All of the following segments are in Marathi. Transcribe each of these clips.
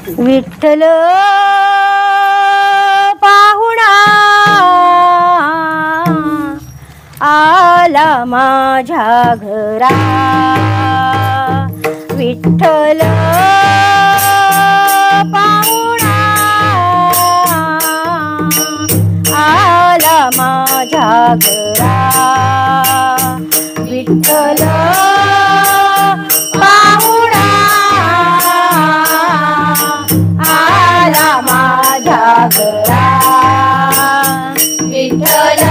विठ्ठल पाहुणा आला माझ्या घरा, विठ्ठल पाहुणा आला माझ्या घरा, विठ्ठल पाहुणा आला माझ्या घरा, विठ्ठल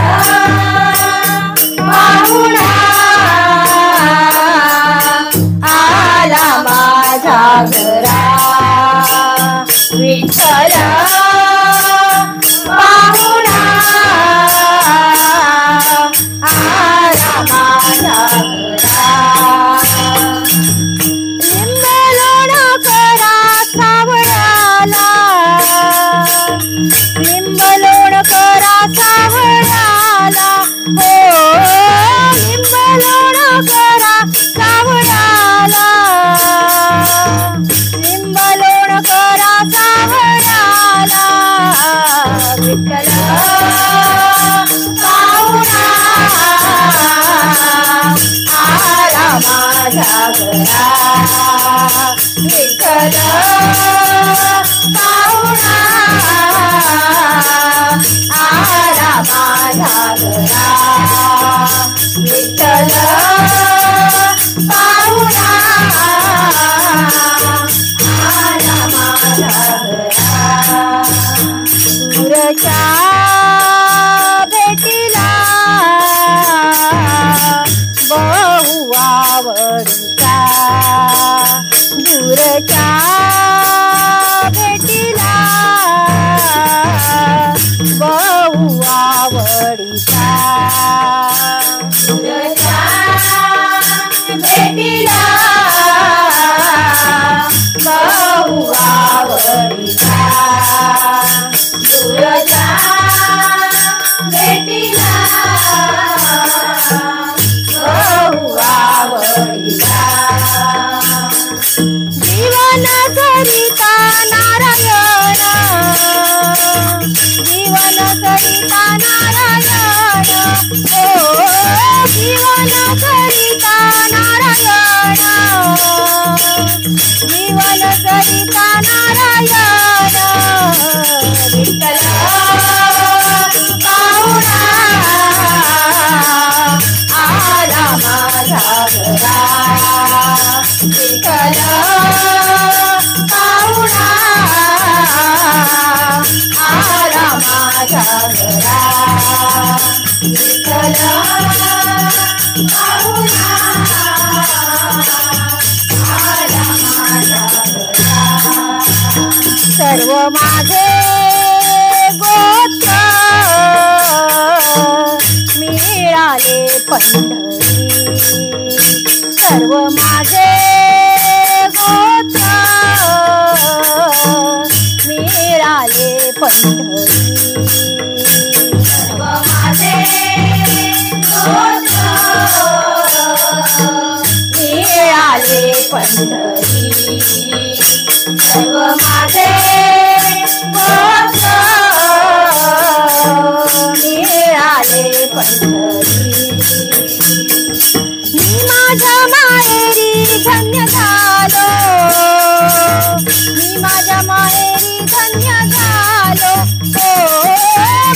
पाहुणा आला माझ्या घरा, विठ्ठल पाहुणा आला माझ्या घरा. लिंबलोण करा सावळ्याला, लिंबलोण करा सावळ्याला, हो लिंबलोण करा सावळ्याला, लिंबलोण करा सावळ्याला, विठ्ठल पाहुणा आला माझ्या घरा, विठ्ठल पाहुणा आला माझ्या घरा, विठ्ठल पाहुणा आला माझ्या घरा. दूरच्या भेटीला बहु आवडीचा, दूरच्या भेटीला बहु आवडीचा, दूरच्या भेटीला बहु आवडीचा, दूरच्या भेटीला बहु आवडीचा. जीवन करिता नारायण, जीवन करिता नारायण, ओ जीवन करिता नारायण, जीवन करिता नारायण, विठ्ठल पाहुणा आला माझ्या घरा, विठ्ठल पाहुणा आला माझ्या घरा, विठ्ठल पाहुणा आला माझ्या घरा. सर्व माझे गोत्र मिळाले पंढरी, सर्व माझे गोत्र मिळाले पंढरी, सर्व माझे गोत्र मिळाले पंढरी, सर्व माझे गोत्र मिळाले पंढरी. मी माझ्या माहेरी धन्य झालो, मी माझ्या माहेरी धन्य झालो, हो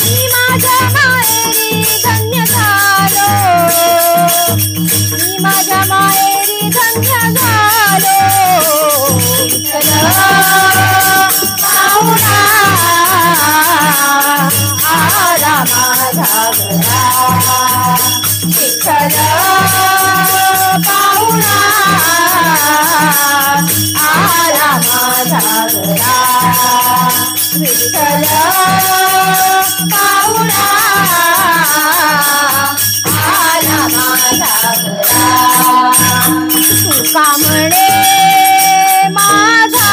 मी माझ्या माहेरी धन्य झालो, मी माझ्या माहेरी धन्य झालो, विठ्ठल पाहुणा आला माझ्या घरा, विठ्ठल पाहुणा आला माझ्या घरा, विठ्ठल पाहुणा आला माझ्या घरा. तुका म्हणे माझा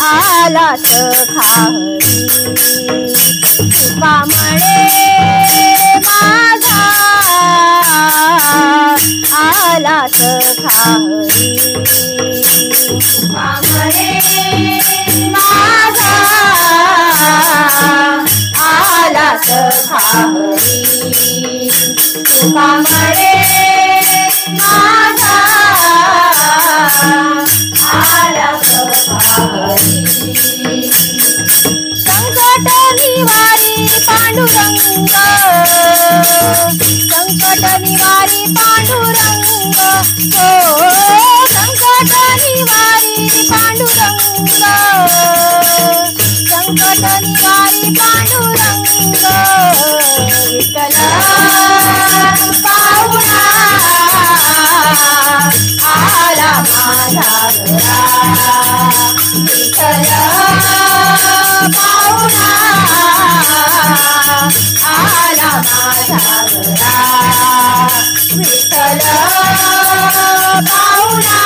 आला सखा हरी, तुका म्हणे माझा आला सखा हरी, कांबळे माझा आलास घाबरी तू कांबळे माझा आलास घाबरी संकट निवारी पांडुरंग संकट निवारी पांडुरंग हो संकट निवारी पांडुरंग संकट निवारी पांडुरंग विठ्ठल पाहुणा आला माझ्या घरा विठ्ठल पाहुणा आला माझ्या घरा विठ्ठल पाहुणा